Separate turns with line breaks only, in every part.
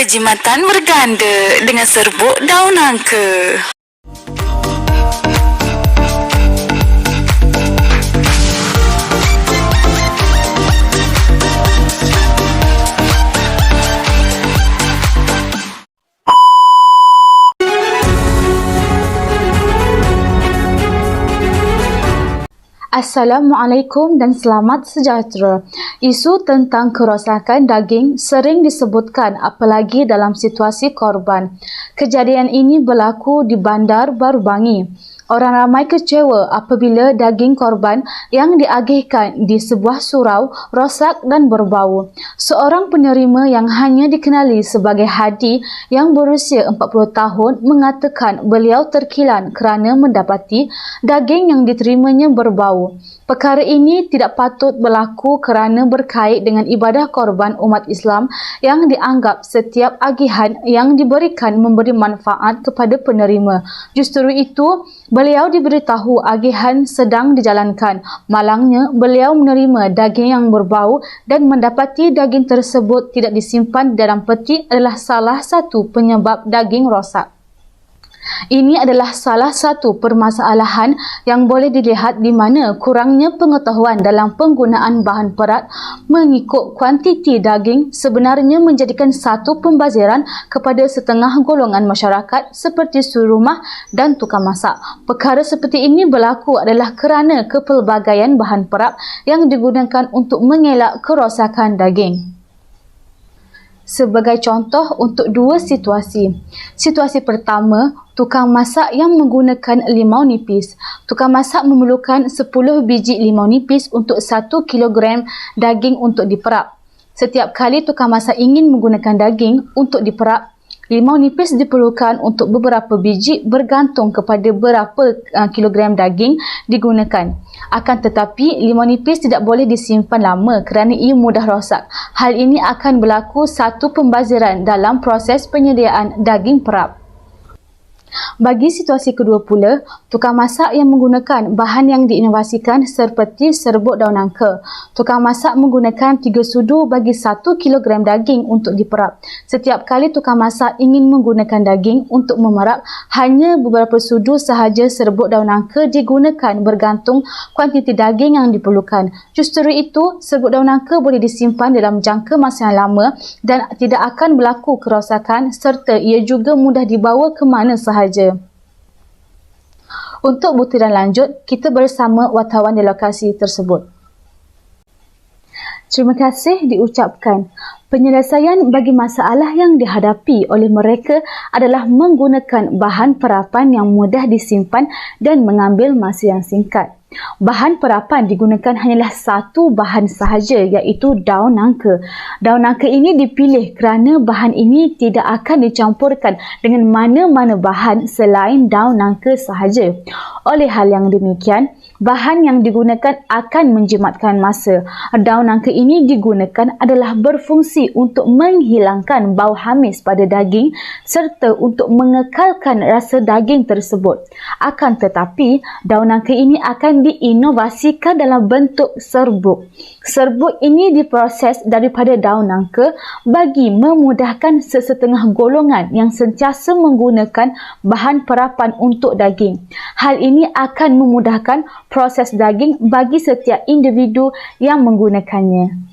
Perjimatan berganda dengan serbuk daun nangka.
Assalamualaikum dan selamat sejahtera. Isu tentang kerosakan daging sering disebutkan apalagi dalam situasi korban. Kejadian ini berlaku di Bandar Baru Bangi. Orang ramai kecewa apabila daging korban yang diagihkan di sebuah surau rosak dan berbau. Seorang penerima yang hanya dikenali sebagai Hadi yang berusia 40 tahun mengatakan beliau terkilan kerana mendapati daging yang diterimanya berbau. Perkara ini tidak patut berlaku kerana berkait dengan ibadah korban umat Islam yang dianggap setiap agihan yang diberikan memberi manfaat kepada penerima. Justru itu, beliau diberitahu agihan sedang dijalankan. Malangnya, beliau menerima daging yang berbau dan mendapati daging tersebut tidak disimpan dalam peti adalah salah satu penyebab daging rosak. Ini adalah salah satu permasalahan yang boleh dilihat di mana kurangnya pengetahuan dalam penggunaan bahan perat mengikut kuantiti daging sebenarnya menjadikan satu pembaziran kepada setengah golongan masyarakat seperti suri rumah dan tukang masak. Perkara seperti ini berlaku adalah kerana kepelbagaian bahan perat yang digunakan untuk mengelak kerosakan daging. Sebagai contoh untuk dua situasi. Situasi pertama, tukang masak yang menggunakan limau nipis. Tukang masak memerlukan 10 biji limau nipis untuk 1 kilogram daging untuk diperap. Setiap kali tukang masak ingin menggunakan daging untuk diperap, limau nipis diperlukan untuk beberapa biji bergantung kepada berapa kilogram daging digunakan. Akan tetapi, limau nipis tidak boleh disimpan lama kerana ia mudah rosak. Hal ini akan berlaku satu pembaziran dalam proses penyediaan daging perap. Bagi situasi kedua pula, tukang masak yang menggunakan bahan yang diinovasikan seperti serbuk daun nangka. Tukang masak menggunakan 3 sudu bagi 1 kilogram daging untuk diperap. Setiap kali tukang masak ingin menggunakan daging untuk memerap, hanya beberapa sudu sahaja serbuk daun nangka digunakan bergantung kuantiti daging yang diperlukan. Justru itu, serbuk daun nangka boleh disimpan dalam jangka masa yang lama dan tidak akan berlaku kerosakan serta ia juga mudah dibawa ke mana sahaja. Untuk butiran lanjut, kita bersama wartawan di lokasi tersebut. Terima kasih diucapkan. Penyelesaian bagi masalah yang dihadapi oleh mereka adalah menggunakan bahan perapan yang mudah disimpan dan mengambil masa yang singkat. Bahan perapan digunakan hanyalah satu bahan sahaja iaitu daun nangka. Daun nangka ini dipilih kerana bahan ini tidak akan dicampurkan dengan mana-mana bahan selain daun nangka sahaja. Oleh hal yang demikian, bahan yang digunakan akan menjimatkan masa. Daun nangka ini digunakan adalah berfungsi untuk menghilangkan bau hamis pada daging serta untuk mengekalkan rasa daging tersebut. Akan tetapi, daun nangka ini akan diinovasikan dalam bentuk serbuk. Serbuk ini diproses daripada daun nangka bagi memudahkan sesetengah golongan yang sentiasa menggunakan bahan perapan untuk daging. Hal ini akan memudahkan proses daging bagi setiap individu yang menggunakannya.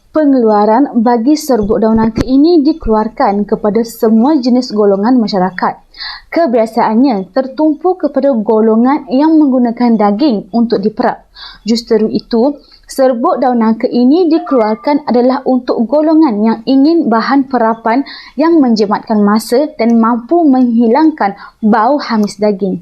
Pengeluaran bagi serbuk daun nangka ini dikeluarkan kepada semua jenis golongan masyarakat. Kebiasaannya tertumpu kepada golongan yang menggunakan daging untuk diperap. Justru itu, serbuk daun nangka ini dikeluarkan adalah untuk golongan yang ingin bahan perapan yang menjimatkan masa dan mampu menghilangkan bau hamis daging.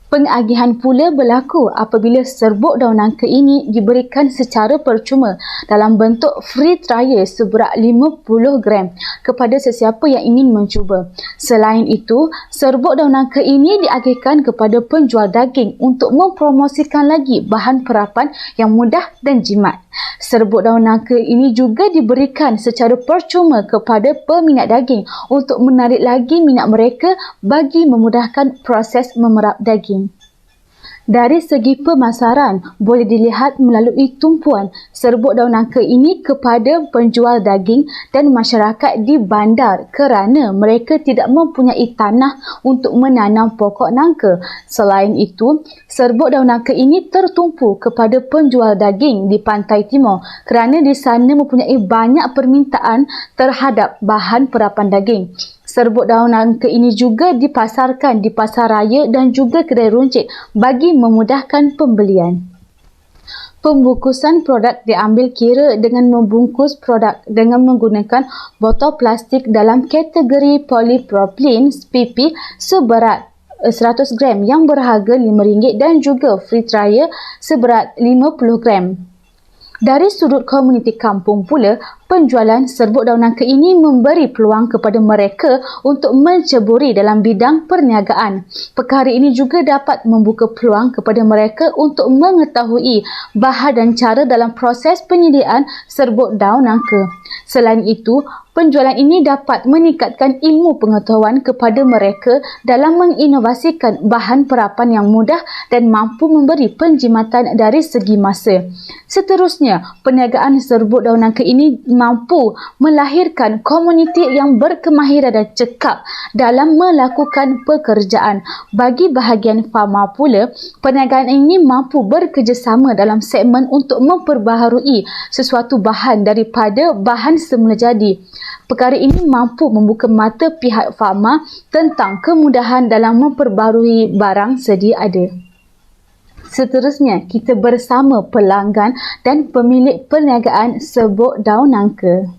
Pengagihan pula berlaku apabila serbuk daun nangka ini diberikan secara percuma dalam bentuk free trial seberat 50 gram kepada sesiapa yang ingin mencuba. Selain itu, serbuk daun nangka ini diagihkan kepada penjual daging untuk mempromosikan lagi bahan perapan yang mudah dan jimat. Serbuk daun nangka ini juga diberikan secara percuma kepada peminat daging untuk menarik lagi minat mereka bagi memudahkan proses memerap daging. Dari segi pemasaran, boleh dilihat melalui tumpuan serbuk daun nangka ini kepada penjual daging dan masyarakat di bandar kerana mereka tidak mempunyai tanah untuk menanam pokok nangka. Selain itu, serbuk daun nangka ini tertumpu kepada penjual daging di Pantai Timur kerana di sana mempunyai banyak permintaan terhadap bahan perapan daging. Serbuk daun nangka ini juga dipasarkan di pasar raya dan juga kedai runcit bagi memudahkan pembelian. Pembungkusan produk diambil kira dengan membungkus produk dengan menggunakan botol plastik dalam kategori polypropylene PP seberat 100 gram yang berharga RM5 dan juga free trial seberat 50 gram. Dari sudut komuniti kampung pula, penjualan serbuk daun nangka ini memberi peluang kepada mereka untuk menceburi dalam bidang perniagaan. Perkara ini juga dapat membuka peluang kepada mereka untuk mengetahui bahan dan cara dalam proses penyediaan serbuk daun nangka. Selain itu, penjualan ini dapat meningkatkan ilmu pengetahuan kepada mereka dalam menginovasikan bahan perapan yang mudah dan mampu memberi penjimatan dari segi masa. Seterusnya, perniagaan serbuk daun nangka ini mampu melahirkan komuniti yang berkemahiran dan cekap dalam melakukan pekerjaan. Bagi bahagian farma pula, perniagaan ini mampu bekerjasama dalam segmen untuk memperbaharui sesuatu bahan daripada bahan semula jadi. Perkara ini mampu membuka mata pihak farma tentang kemudahan dalam memperbaharui barang sedia ada. Seterusnya, kita bersama pelanggan dan pemilik perniagaan serbuk daun nangka.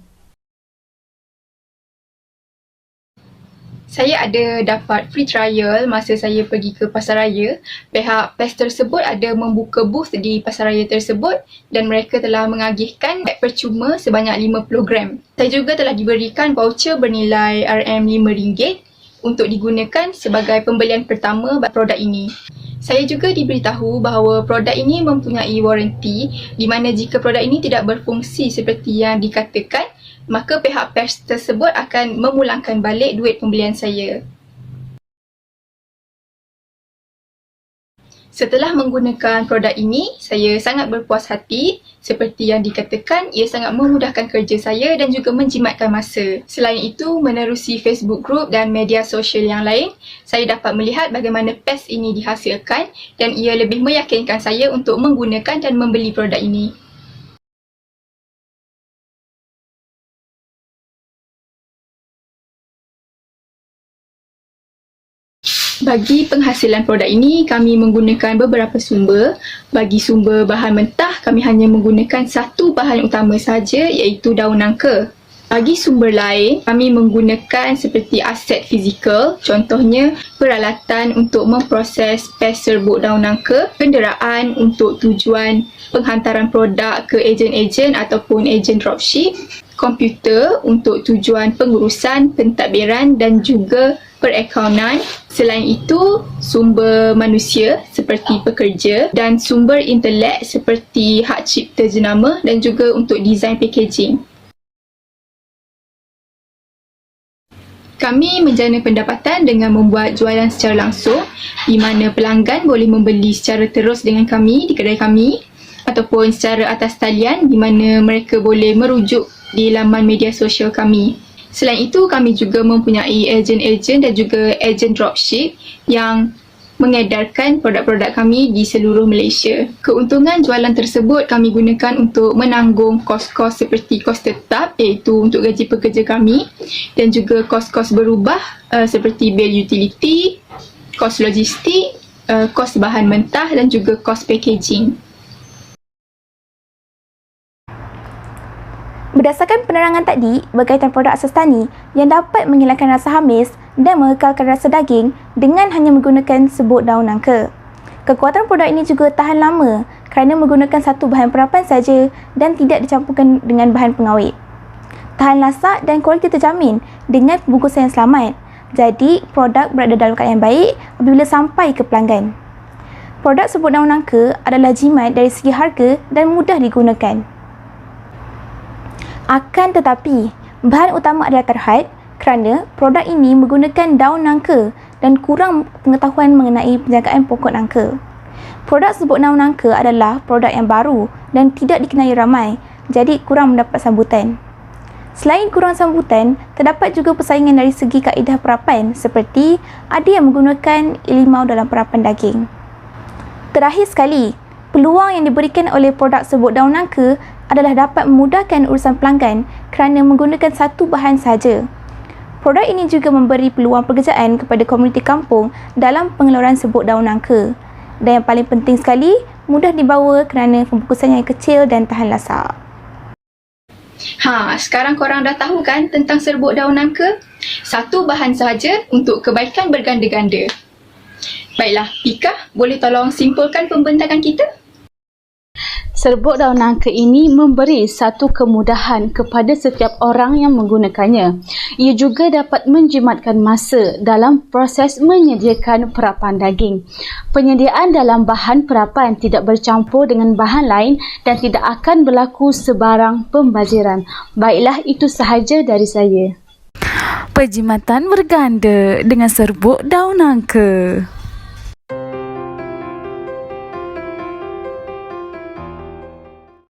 Saya ada dapat free trial masa saya pergi ke pasaraya. Pihak PES tersebut ada membuka booth di pasaraya tersebut dan mereka telah mengagihkan beg percuma sebanyak 50 gram. Saya juga telah diberikan voucher bernilai RM5 untuk digunakan sebagai pembelian pertama produk ini. Saya juga diberitahu bahawa produk ini mempunyai waranti di mana jika produk ini tidak berfungsi seperti yang dikatakan, maka pihak PES tersebut akan memulangkan balik duit pembelian saya. Setelah menggunakan produk ini, saya sangat berpuas hati. Seperti yang dikatakan, ia sangat memudahkan kerja saya dan juga menjimatkan masa. Selain itu, menerusi Facebook group dan media sosial yang lain, saya dapat melihat bagaimana PES ini dihasilkan dan ia lebih meyakinkan saya untuk menggunakan dan membeli produk ini. Bagi penghasilan produk ini, kami menggunakan beberapa sumber. Bagi sumber bahan mentah, kami hanya menggunakan satu bahan utama sahaja iaitu daun nangka. Bagi sumber lain, kami menggunakan seperti aset fizikal, contohnya peralatan untuk memproses PES serbuk daun nangka, kenderaan untuk tujuan penghantaran produk ke ejen-ejen ataupun ejen dropship, komputer untuk tujuan pengurusan, pentadbiran dan juga perakaunan. Selain itu, sumber manusia seperti pekerja dan sumber intelek seperti hak cipta jenama dan juga untuk desain packaging. Kami menjana pendapatan dengan membuat jualan secara langsung di mana pelanggan boleh membeli secara terus dengan kami di kedai kami ataupun secara atas talian di mana mereka boleh merujuk di laman media sosial kami. Selain itu, kami juga mempunyai ejen-ejen dan juga ejen dropship yang mengedarkan produk-produk kami di seluruh Malaysia. Keuntungan jualan tersebut kami gunakan untuk menanggung kos-kos seperti kos tetap iaitu untuk gaji pekerja kami dan juga kos-kos berubah seperti bil utility, kos logistik, kos bahan mentah dan juga kos packaging.
Berdasarkan penerangan tadi berkaitan produk asas tani yang dapat menghilangkan rasa hamis dan mengekalkan rasa daging dengan hanya menggunakan serbuk daun nangka. Kekuatan produk ini juga tahan lama kerana menggunakan satu bahan perapan saja dan tidak dicampurkan dengan bahan pengawet. Tahan lasak dan kualiti terjamin dengan pembungkusan yang selamat. Jadi, produk berada dalam keadaan baik apabila sampai ke pelanggan. Produk serbuk daun nangka adalah jimat dari segi harga dan mudah digunakan. Akan tetapi, bahan utama adalah terhad kerana produk ini menggunakan daun nangka dan kurang pengetahuan mengenai penjagaan pokok nangka. Produk serbuk daun nangka adalah produk yang baru dan tidak dikenali ramai, jadi kurang mendapat sambutan. Selain kurang sambutan, terdapat juga persaingan dari segi kaedah perapan seperti ada yang menggunakan limau dalam perapan daging. Terakhir sekali, peluang yang diberikan oleh produk serbuk daun nangka adalah dapat memudahkan urusan pelanggan kerana menggunakan satu bahan sahaja. Produk ini juga memberi peluang pekerjaan kepada komuniti kampung dalam pengeluaran serbuk daun nangka. Dan yang paling penting sekali, mudah dibawa kerana pembungkusannya yang kecil dan tahan lasak.
Sekarang korang dah tahu kan tentang serbuk daun nangka? Satu bahan sahaja untuk kebaikan berganda-ganda. Baiklah, Pika, boleh tolong simpulkan pembentakan kita?
Serbuk daun nangka ini memberi satu kemudahan kepada setiap orang yang menggunakannya. Ia juga dapat menjimatkan masa dalam proses menyediakan perapan daging. Penyediaan dalam bahan perapan tidak bercampur dengan bahan lain dan tidak akan berlaku sebarang pembaziran. Baiklah, itu sahaja dari saya.
Perkhidmatan berganda dengan serbuk daun nangka.